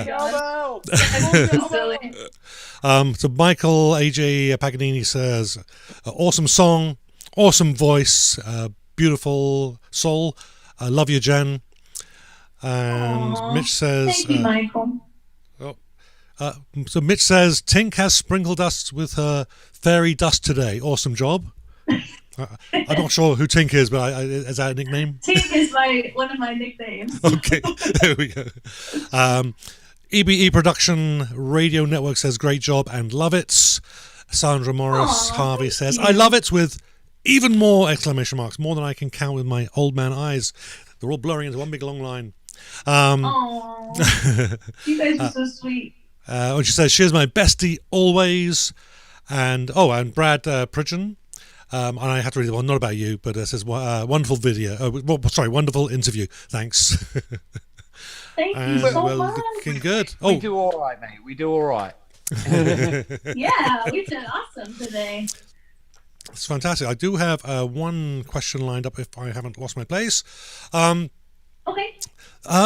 cowbell! I'm silly. So Michael AJ Paganini says, awesome song, awesome voice, beautiful soul. I love you, Jen. And Mitch says, thank you, Michael. So Mitch says, Tink has sprinkled us with her fairy dust today. Awesome job. I'm not sure who Tink is, but is that a nickname? Tink is one of my nicknames. Okay, there we go. EBE Production Radio Network says, great job and love it. Sandra Morris Harvey says, I love it with even more exclamation marks, more than I can count with my old man eyes. They're all blurring into one big long line. You guys are so sweet. When she says, she's my bestie always. And Brad Pridgeon. And I have to read the one, not about you, but it says, wonderful video. Wonderful interview. Thanks. Thank you so much. Looking good. We do all right, mate. We do all right. Yeah, we did awesome today. It's fantastic. I do have one question lined up if I haven't lost my place. Okay.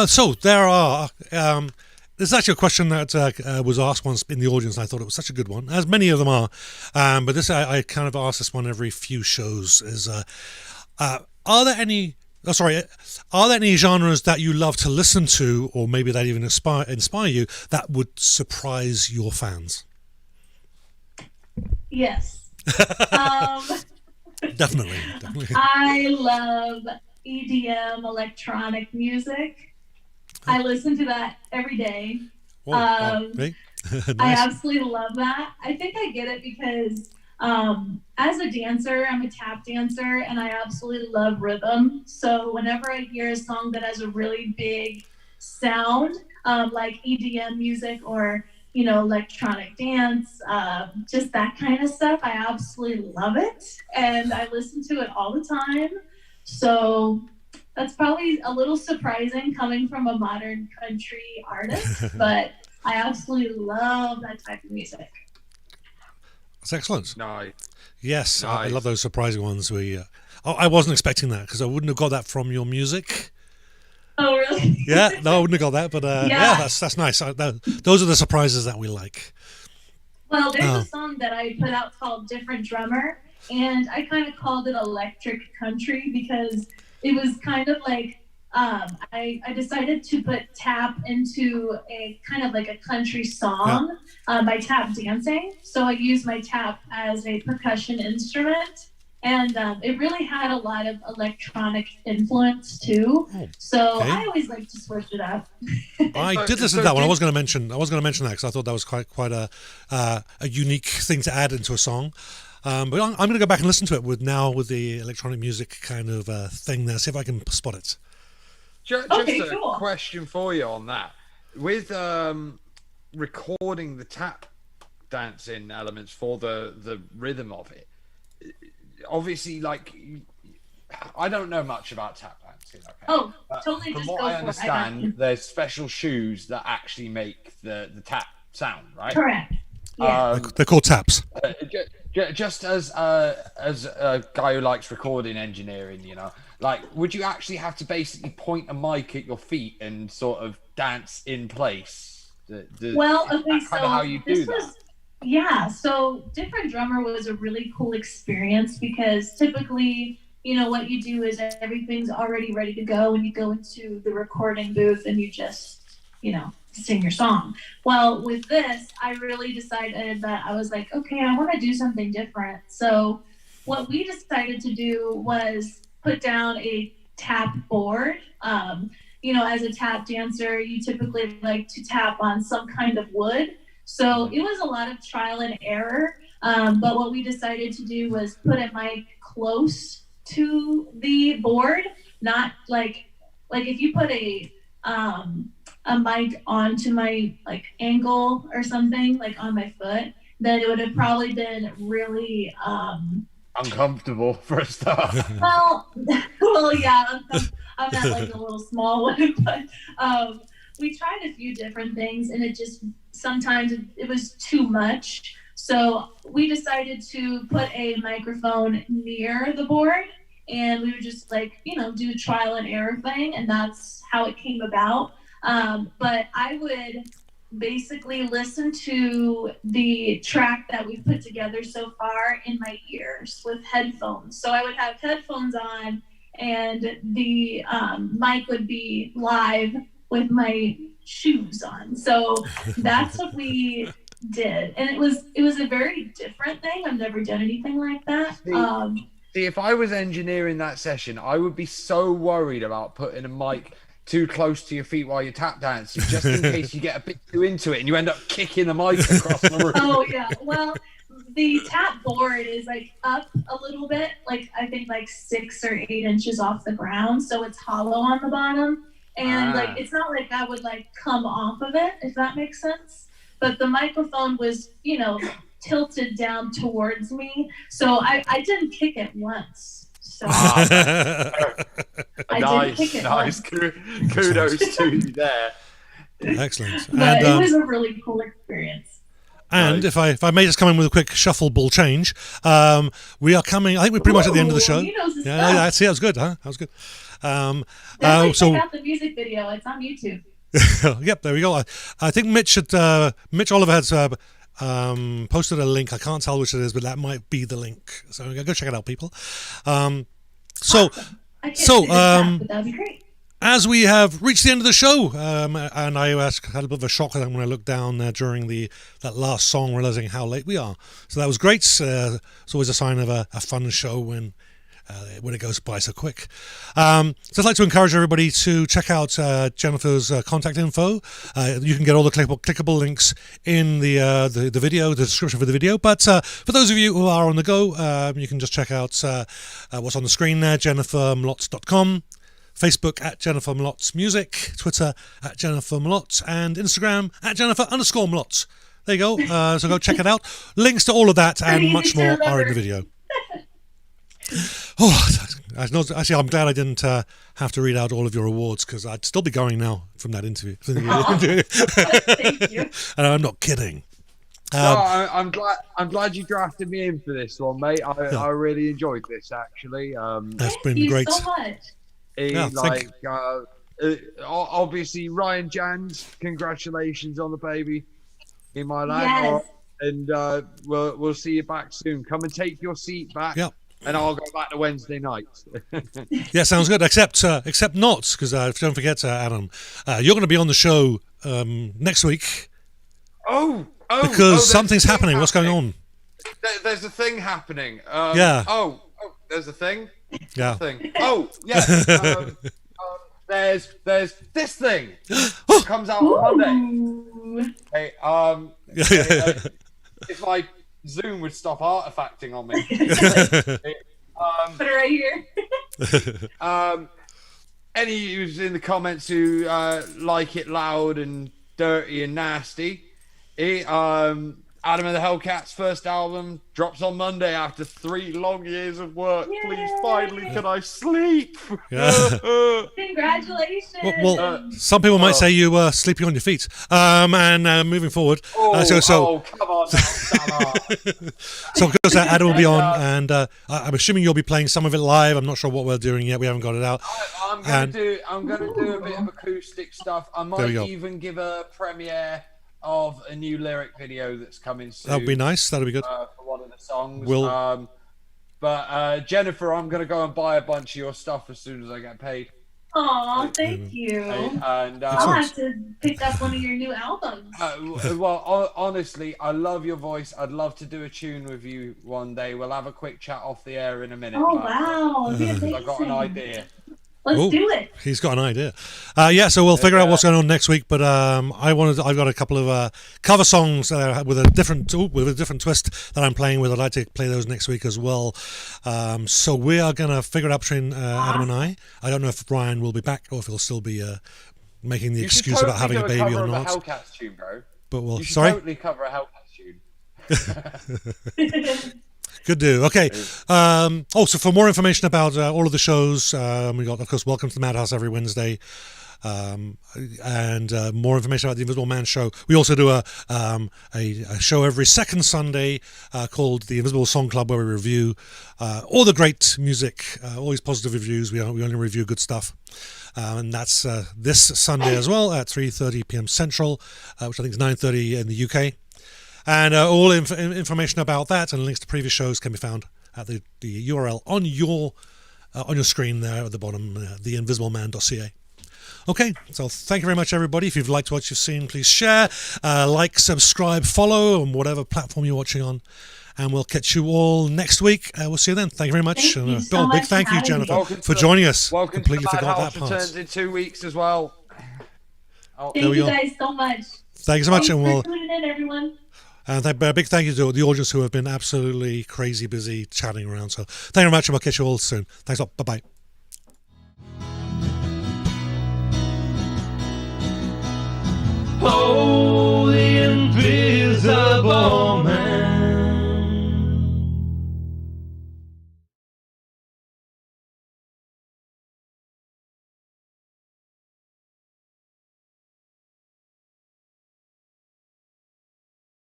So there are... There's actually a question that was asked once in the audience, and I thought it was such a good one, as many of them are. But this, I kind of ask this one every few shows: is are there any genres that you love to listen to, or maybe that even inspire you, that would surprise your fans? Yes. Definitely. I love EDM, electronic music. I listen to that every day. Nice. I absolutely love that. I think I get it because as a dancer, I'm a tap dancer, and I absolutely love rhythm. So whenever I hear a song that has a really big sound, like EDM music or electronic dance, just that kind of stuff, I absolutely love it, and I listen to it all the time. So that's probably a little surprising coming from a modern country artist, but I absolutely love that type of music. That's excellent. Nice. Yes, nice. I love those surprising ones. I wasn't expecting that because I wouldn't have got that from your music. Oh, really? Yeah, no, I wouldn't have got that, but yeah, that's nice. Those are the surprises that we like. Well, there's a song that I put out called Different Drummer, and I kind of called it electric country because it was kind of like I decided to put tap into a kind of like a country song by tap dancing. So I used my tap as a percussion instrument, and it really had a lot of electronic influence too. So I always like to switch it up. I did listen to that one. I was going to mention that because I thought that was quite a unique thing to add into a song. But I'm going to go back and listen to it with the electronic music kind of thing there, see if I can spot it. Just a question for you on that. With recording the tap dancing elements for the rhythm of it, obviously, like, I don't know much about tap dancing. Okay? Oh, totally. From what I understand, there's special shoes that actually make the tap sound, right? Correct. Yeah. They're called taps. just as a guy who likes recording engineering, like, would you actually have to basically point a mic at your feet and sort of dance in place? Well, okay, so how you do that? Yeah, so Different Drummer was a really cool experience because typically, what you do is everything's already ready to go and you go into the recording booth and you just, sing your song. Well, with this, I really decided that I was like, okay, I want to do something different. So what we decided to do was put down a tap board. As a tap dancer, you typically like to tap on some kind of wood. So it was a lot of trial and error. But what we decided to do was put a mic close to the board, not like if you put a mic onto my ankle or something, like on my foot, then it would have probably been really uncomfortable for a start. well, yeah, I'm not like a little small one, but we tried a few different things, and it just sometimes it was too much. So we decided to put a microphone near the board, and we would just do a trial and error thing, and that's how it came about. But I would basically listen to the track that we've put together so far in my ears with headphones. So I would have headphones on, and the mic would be live with my shoes on. So that's what we did, and it was a very different thing. I've never done anything like that. See, if I was engineering that session, I would be so worried about putting a mic too close to your feet while you're tap dancing, just in case you get a bit too into it and you end up kicking the mic across the room. Oh yeah, well, the tap board is up a little bit, I think 6 or 8 inches off the ground, so it's hollow on the bottom, and it's not like I would come off of it, if that makes sense. But the microphone was, tilted down towards me, so I didn't kick it once. So nice. Kudos to you there. Excellent. But it was a really cool experience. And if I may just come in with a quick shuffle ball change, we are coming. I think we're pretty much at the end of the show. Yeah, see, that was good, huh? That was good. Check out the music video. It's on YouTube. Yep, there we go. I think Mitch Oliver has posted a link. I can't tell which it is, but that might be the link. So go check it out, people. That'd be great. As we have reached the end of the show, and I had a bit of a shock when I looked down there during that last song, realizing how late we are. So that was great. It's always a sign of a fun show when it goes by so quick. So I'd like to encourage everybody to check out Jennifer's contact info. You can get all the clickable links in the video, the description for the video. But for those of you who are on the go, you can just check out what's on the screen there, jennifermlott.com. Facebook at Jennifer Mlott's Music, Twitter at Jennifer Mlott, and Instagram at Jennifer_Mlott. There you go. So go check it out. Links to all of that and much more are in the video. Actually, I'm glad I didn't have to read out all of your awards, because I'd still be going now from that interview. Thank you. And I'm not kidding. I'm glad you drafted me in for this one, mate. I really enjoyed this, actually. That's been great. Thank you so much. Obviously, Ryan Jans, congratulations on the baby, in my lad. Yes. And we'll see you back soon. Come and take your seat back. Yep. And I'll go back to Wednesday nights. Yeah, sounds good. Except not, because don't forget, Adam, you're going to be on the show next week. Because something's happening. What's going on? There's a thing happening. Yeah. There's a thing. Yeah. Thing. Oh, yeah. There's this thing. It comes out on Monday. Hey, if my Zoom would stop artifacting on me. Put it right here. Any who's in the comments who like it loud and dirty and nasty, Adam and the Hellcats' first album drops on Monday after 3 long years of work. Yay! Please, finally, can I sleep? Yeah. Congratulations. Well, some people might say you were sleeping on your feet. And moving forward, come on now, Salah. so of course Adam will be on, and I'm assuming you'll be playing some of it live. I'm not sure what we're doing yet. We haven't got it out. I'm gonna do a bit of acoustic stuff. I might even give a premiere of a new lyric video that's coming soon. That would be nice. That would be good. For one of the songs. But Jennifer, I'm gonna go and buy a bunch of your stuff as soon as I get paid. Aw, thank you. And I'll have to pick up one of your new albums. Honestly, I love your voice. I'd love to do a tune with you one day. We'll have a quick chat off the air in a minute. Oh, wow. I've got an idea. Let's do it. He's got an idea. So we'll figure out what's going on next week. But I've got a couple of cover songs with a different twist that I'm playing with. I'd like to play those next week as well. So we are going to figure it out between Adam and I. I don't know if Ryan will be back or if he'll still be making the excuse about having a baby or not. Hellcats tune, bro. But you should totally cover a Hellcats tune. Good do. Okay. So for more information about all of the shows, we got, of course, Welcome to the Madhouse every Wednesday, and more information about the Invisible Man show. We also do a show every second Sunday called the Invisible Song Club, where we review all the great music, always positive reviews. We only review good stuff. And that's this Sunday as well at 3:30 p.m. Central, which I think is 9:30 in the UK. And all information about that and links to previous shows can be found at the URL on your screen there at the bottom, theinvisibleman.ca. Okay, so thank you very much, everybody. If you've liked what you've seen, please share, like, subscribe, follow on whatever platform you're watching on. And we'll catch you all next week. We'll see you then. Thank you very much. Thank you so much big thank you, Jennifer, for joining us. Completely forgot that part. Returns in 2 weeks as well. Thank you guys so much. Thank you so much. Thanks for tuning in, everyone. And a big thank you to the audience who have been absolutely crazy busy chatting around. So thank you very much, and we'll catch you all soon. Thanks a lot. Bye-bye. Oh.